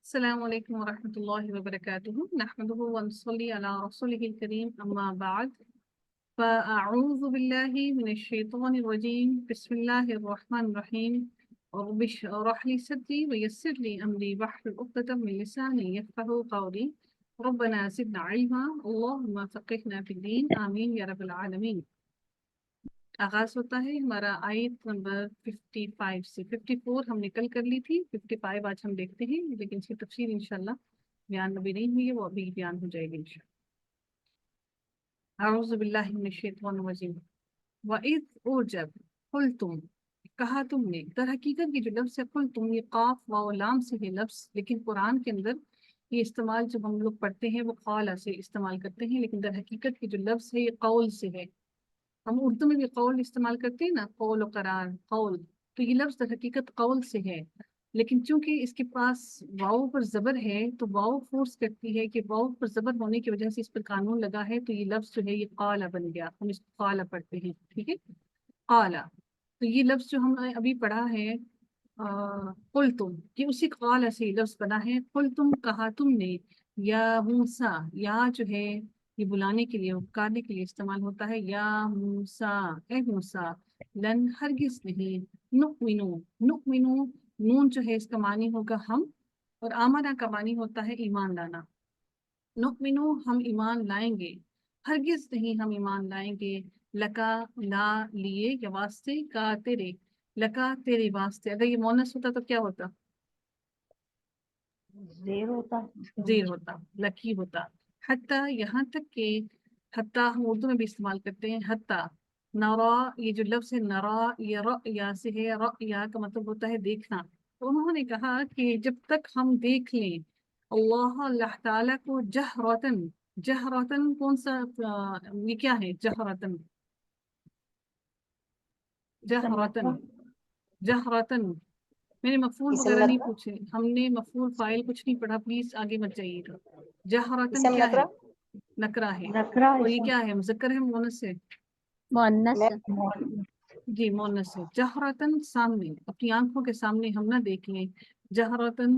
السلام عليكم ورحمة الله وبركاته. نحمده ونصلي على رسوله الكريم، أما بعد. فأعوذ بالله من الشيطان الرجيم. بسم الله الرحمن الرحيم. رب اشرح لي صدري ويسر لي أمري واحلل عقدة من لساني يفقهوا قولي. ربنا زدنا علما، اللهم فقهنا في الدين، آمين يا رب العالمين. آغاز ہوتا ہے ہمارا آیت نمبر 55 سے 54 ہم نے کل کر لی تھی، 55 آج ہم دیکھتے ہیں، لیکن اس کی تفصیل انشاءاللہ بیان ابھی نہیں ہوئی ہے، وہ ابھی بیان ہو جائے گی انشاءاللہ۔ اعوذ باللہ من الشیطان الرجیم۔ وَإِذْ اور جب قُلْتُم کہا تم نے، در حقیقت یہ جو لفظ ہے قُلْتُم، یہ قاف واو لام سے ہے لفظ، لیکن قرآن کے اندر یہ استعمال جب ہم لوگ پڑھتے ہیں وہ قال سے استعمال کرتے ہیں، لیکن در حقیقت یہ جو لفظ ہے یہ قول سے ہے۔ ہم اردو میں بھی قول استعمال کرتے ہیں نا، قول و قرار، قول، تو یہ لفظ در حقیقت قول سے ہے، لیکن چونکہ اس کے پاس واو پر زبر ہے تو واو فورس کرتی ہے کہ واو پر زبر ہونے کی وجہ سے اس پر قانون لگا ہے، تو یہ لفظ جو ہے یہ قالا بن گیا، ہم اس کو قالا پڑھتے ہیں، ٹھیک ہے، قالا۔ تو یہ لفظ جو ہم نے ابھی پڑھا ہے قلتم، یہ اسی قالا سے لفظ بنا ہے، قلتم کہا تم نے، یا موسیٰ، یا جو ہے یہ بلانے کے لیے، پکارنے کے لیے استعمال ہوتا ہے، یا موسیٰ، اے موسیٰ، لن ہرگز نہیں، نؤمنو، نؤمنو، نون جو ہے اس کا معنی ہوگا ہم، اور آمنا کا معنی ہوتا ہے ایمان لانا۔ نؤمنو، ہم ایمان لائیں گے، ہرگز نہیں ہم ایمان لائیں گے، لکا، لا لیے یا واسطے، کا تیرے، لکا تیرے واسطے، اگر یہ مونس ہوتا تو کیا ہوتا؟ زیر ہوتا زیر ہوتا، لکی ہوتا۔ حتیٰ، یہاں تک کہ، حتیٰ ہم اردو میں بھی استعمال کرتے ہیں، حتیٰ نرا، یہ جو لفظ ہے نرا، یہ رأیا سے ہے، رأیا کا مطلب ہوتا ہے دیکھنا، تو انہوں نے کہا کہ جب تک ہم دیکھ لیں اللہ تعالیٰ کو جہرتن، جہرتن کون سا یہ کیا ہے جہرتن؟ جہرتن، جہرتن، میں نے مفعول اسم وغیرہ نہیں نکرا، پوچھے، ہم نے مفعول فاعل کچھ نہیں پڑھا، پلیز آگے مت جائیے گا۔ جہرتن اسم کیا ہے؟ نکرا، نکرا ہے، نکرا اور یہ اسم کیا ہے، مذکر ہے مؤنث ہے؟ مؤنث جی مؤنث ہے۔ جہرتن، سامنے، اپنی آنکھوں کے سامنے ہم نہ دیکھ لیں، جہرتن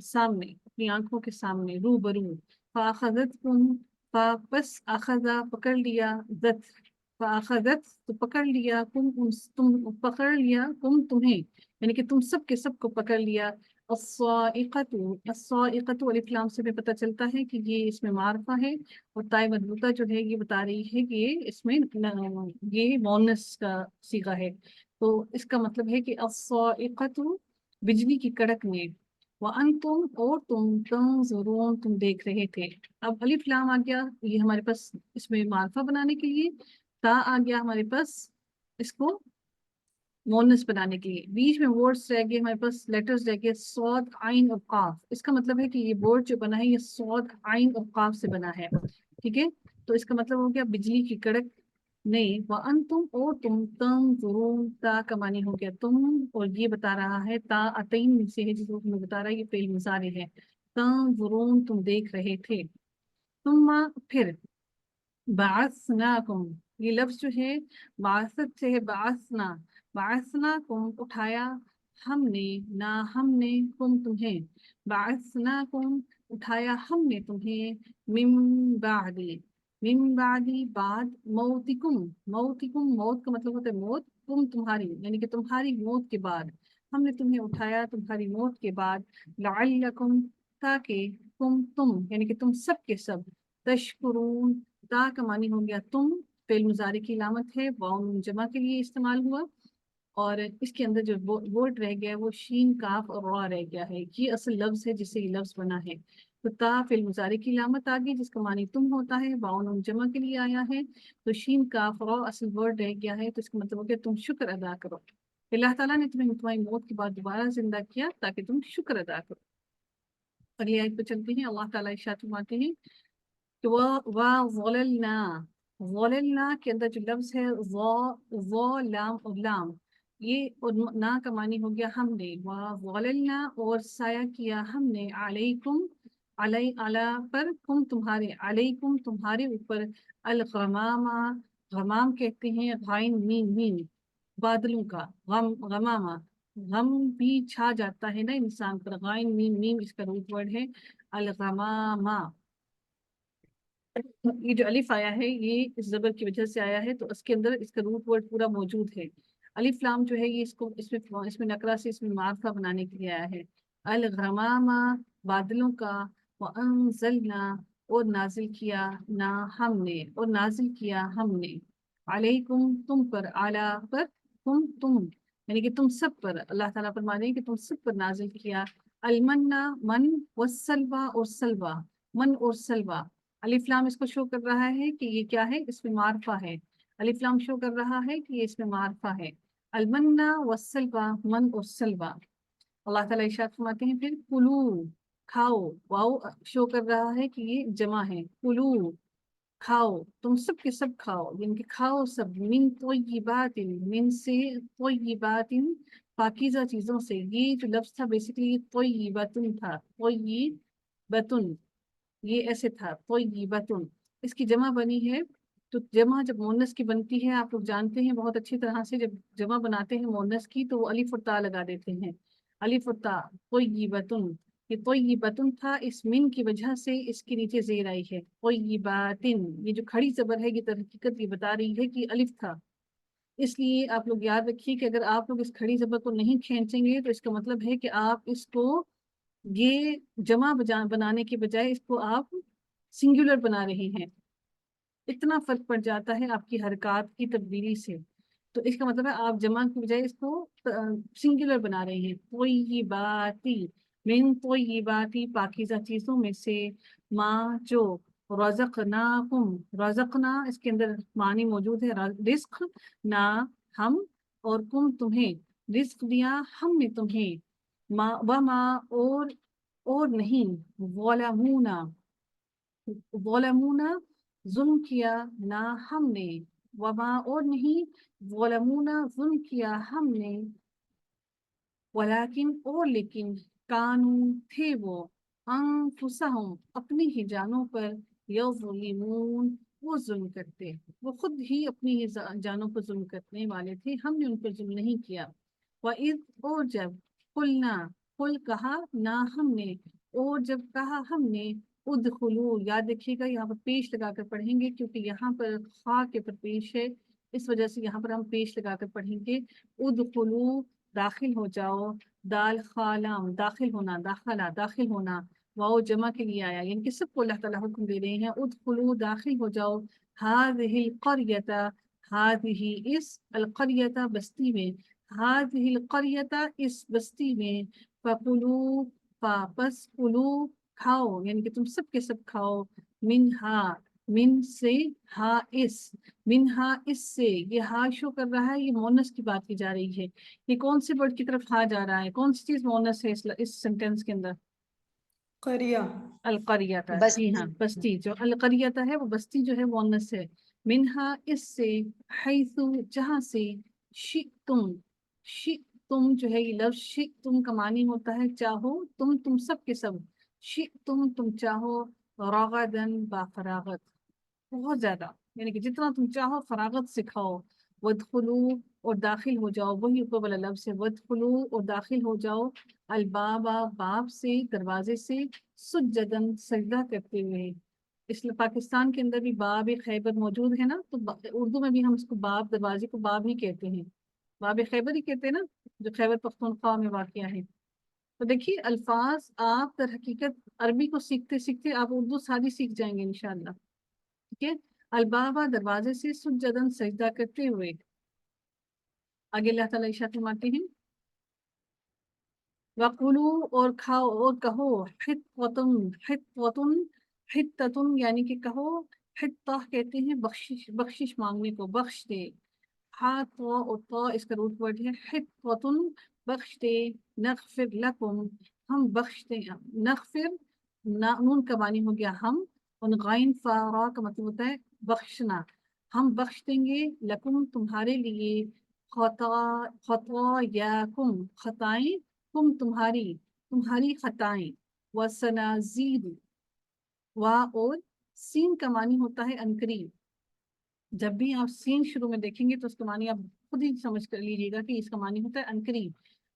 سامنے، اپنی آنکھوں کے سامنے، روبرو، فاخذتکم، پس اخذا پکڑ لیا، ذت، فاخذت تو پکڑ لیا، تم پکڑ لیا، تمہیں، یعنی کہ تم سب کے سب کو پکڑ لیا، الصاعقۃ، الصاعقۃ الف لام سے بھی پتہ چلتا ہے کہ یہ اس میں معرفہ ہے، اور تائے مربوطہ جو ہے یہ بتا رہی ہے کہ اس میں یہ مؤنث کا صیغہ ہے، تو اس کا مطلب ہے کہ الصاعقۃ، بجلی کی کڑکنے، وانتم، اور تم، تنظرون، تم دیکھ رہے تھے۔ اب الف لام آ گیا یہ ہمارے پاس اس میں معرفہ بنانے کے لیے، تا آ گیا ہمارے پاس اس کو مونس بنانے کے لیے، بیچ میں ورڈز رہ گئے ہمارے پاس، لیٹرز رہ گئے، صاد، عین اور قاف، اس کا مطلب ہے کہ یہ ورڈ جو بنا ہے یہ صاد، عین اور قاف سے بنا ہے، ٹھیک ہے، تو اس کا مطلب ہو گیا بجلی کی کڑک نہیں، وانتم، اور تم، تنظرون، تا کا معنی ہو گیا تم، اور یہ بتا رہا ہے تا اتین میں سے ہے جس کو ہمیں بتا رہا ہے یہ فعل مضارع ہے، تنظرون، تم دیکھ رہے تھے، ثم، پھر، بعثناکم، یہ لفظ جو ہے بعثت سے ہے، بعثنا، بعثناکم، اٹھایا ہم نے، نہ ہم نے، کم تمہیں، بعثناکم، اٹھایا ہم نے تمہیں، من بعدی، من بعدی، بعد، موتکم، موتکم، موت کا مطلب ہوتا ہے موت، تم تمہاری، یعنی کہ تمہاری موت کے بعد، ہم نے تمہیں اٹھایا تمہاری موت کے بعد، لعلکم، تاکہ تم یعنی کہ تم سب کے سب، تشکرون، تا کا معنی ہو گیا تم، فعل مضارع کی علامت ہے، واو نون جمع کے لیے استعمال ہوا، اور اس کے اندر جو ورڈ رہ گیا وہ شین، کاف اور را رہ گیا ہے، یہ اصل لفظ ہے جس سے یہ لفظ بنا ہے، تو تا فعل مضارع کی علامت آ گئی جس کا معنی تم ہوتا ہے، واو نون جمع کے لیے آیا ہے، تو شین، کاف، را اصل ورڈ رہ گیا ہے، تو اس کا مطلب ہو گیا تم شکر ادا کرو، اللہ تعالیٰ نے تمہیں تمہاری موت کے بعد دوبارہ زندہ کیا تاکہ تم شکر ادا کرو۔ اگلی آیت پہ چلتے ہیں، اللہ تعالیٰ ارشاد فرماتے ہیں کہ وَظَلَلْنَا، ظَلَلْنَا کے اندر جو لفظ ہے ظا، لام اور لام، یہ اور نا کا معنی ہو گیا ہم نے، وَظَلَلْنَا، اور سایہ کیا ہم نے، علیکم، علی پر، کم تمہارے، علیکم تمہارے اوپر، الغمامہ، غمام کہتے ہیں غائن مین، مین، بادلوں کا، غمامہ، غم بھی چھا جاتا ہے نا انسان پر. غائن میم میم اس کا روٹ ورڈ ہے الغمامہ. یہ جو الف آیا ہے یہ اس زبر کی وجہ سے آیا ہے تو اس کے اندر اس کا روٹ ورڈ پورا موجود ہے. الف لام جو ہے یہ اس میں نقرہ سے اس میں معرفہ بنانے کے لیے آیا ہے. الغمامہ بادلوں کا. وانزلنا اور نازل کیا نا ہم نے اور نازل کیا ہم نے. علیکم تم پر. اعلیٰ پر تم یعنی کہ تم سب پر. اللہ تعالیٰ فرمانے کہ تم سب پر نازل کیا. المنا من والسلوى اور سلوى. من اور سلوى. الف لام اس کو شو کر رہا ہے کہ یہ کیا ہے اس میں معرفہ ہے. الف لام شو کر رہا ہے کہ یہ اس میں معرفہ ہے. المنا والسلوى من اور سلوى. اللہ تعالیٰ ارشاد فرماتے ہیں پھر کلو کھاؤ. واو شو کر رہا ہے کہ یہ جمع ہے. کلو کھاؤ تم سب کے سب کھاؤ یعنی کہ کھاؤ سب. من طیبات من سے طیبات پاکیزہ چیزوں سے. یہ جو لفظ تھا بیسیکلی طیبتن تھا. طیبتن یہ ایسے تھا طیبتن. اس کی جمع بنی ہے تو جمع جب مونس کی بنتی ہے آپ لوگ جانتے ہیں بہت اچھی طرح سے جب جمع بناتے ہیں مونس کی تو وہ الف اور تا لگا دیتے ہیں. الف اور تا. طیبتن یہ طیبتن تھا اس من کی وجہ سے اس کے نیچے زیر آئی ہے. طیباتن یہ جو کھڑی زبر ہے یہ در حقیقت یہ بتا رہی ہے کہ الف تھا. اس لیے آپ لوگ یاد رکھیے کہ اگر آپ لوگ اس کھڑی زبر کو نہیں کھینچیں گے تو اس کا مطلب ہے کہ آپ اس کو یہ جمع بنانے کے بجائے اس کو آپ سنگولر بنا رہے ہیں. اتنا فرق پڑ جاتا ہے آپ کی حرکات کی تبدیلی سے. تو اس کا مطلب ہے آپ جمع کی بجائے اس کو سنگولر بنا رہے ہیں. طیباتی من طیباتی پاکیزہ چیزوں میں سے. ماں جو رزقناکم رزقنا اس کے اندر معنی موجود ہے رزق نا ہم اور کم تمہیں رزق دیا ہم نے تمہیں. وما اور نہیں ظلمونا ظلمونا ظلم کیا نہ ہم نے. وما اور نہیں ظلمونا ظلم کیا ہم نے. ولیکن اور لیکن کانو تھے وہ انفسہم اپنی ہی جانوں پر یظلمون وہ ظلم کرتے. وہ خود ہی اپنی ہی جانوں پر ظلم کرنے والے تھے. ہم نے ان پر ظلم نہیں کیا. وَإِذْ اور جب قلنا قل کہا نہ ہم نے اور جب کہا ہم نے ادخلو یاد رکھیے گا یہاں پر پیش لگا کر پڑھیں گے کیونکہ یہاں پر خا کے پر پیش ہے اس وجہ سے یہاں پر ہم پیش لگا کر پڑھیں گے. ادخلو داخل ہو جاؤ. دال خالام داخل ہونا داخلہ داخل ہونا. واؤ جمع کے لیے آیا یعنی کہ سب کو اللہ تعالیٰ حکم دے رہے ہیں ادخلو داخل ہو جاؤ. هذه القرية هذه اس القرية بستی میں. هذه القرية اس بستی میں. فکلوا پس کلو کھاؤ یعنی کہ تم سب کے سب کھاؤ. منہا من سے ہا اس منہا اس سے. یہ ہا شو کر رہا ہے یہ مونس کی بات کی جا رہی ہے. یہ کون سے ورڈ کی طرف ہا جا رہا ہے کون سی چیز مونس ہے اس سینٹینس کے اندر. قریہ القریتا بس جی ہاں بستی. جو القریتا ہے وہ بستی جو ہے مونس ہے. منہا اس سے. حیثو جہاں سے. شئتم جو ہے یہ لفظ شئتم کا معنی ہوتا ہے چاہو تم سب کے سب. تم چاہو. رغدن با فراغت بہت زیادہ یعنی کہ جتنا تم چاہو فراغت سے کھاؤ. ودخلو اور داخل ہو جاؤ وہی اوپر والا لفظ ہے ودخلو اور داخل ہو جاؤ. البابا باب سے دروازے سے. سجدن سجدہ کرتے ہوئے. اس لیے پاکستان کے اندر بھی باب خیبر موجود ہے نا تو اردو میں بھی ہم اس کو باب دروازے کو باب ہی کہتے ہیں. باب خیبر ہی کہتے ہیں نا جو خیبر پختونخوا میں واقع ہے. تو دیکھیے الفاظ آپ در حقیقت عربی کو سیکھتے سیکھتے آپ اردو ساری سیکھ جائیں گے انشاءاللہ. ٹھیک ہے. البابا دروازے سے سجدن سجدہ کرتے ہوئے. آگے اللہ تعالیٰ ارشاد فرماتے ہیں وَقُلُوا اور کھاؤ اور کہو حِطَّةٌ حِطَّةٌ یعنی کہ کہو. حِطّہ کہتے ہیں بخشش مانگنے کو بخش دے. ہاتھ اور تو اس کا روٹ ورڈ ہے. حِطَّةٌ بخش دے. نغفر لکم ہم بخش دیں. نغفر نون کا معنی ہو گیا ہم اور غین فارا کا مطلب ہوتا ہے بخشنا. ہم بخش دیں گے لکم تمہارے لیے. خطایاکم خطائیں تمہاری خطائیں. وسنزید اور سین کا معنی ہوتا ہے انقریب. جب بھی آپ سین شروع میں دیکھیں گے تو اس کا معنی آپ خود ہی سمجھ کر لیجیے گا کہ اس کا معنی ہوتا ہے انقریب.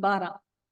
12,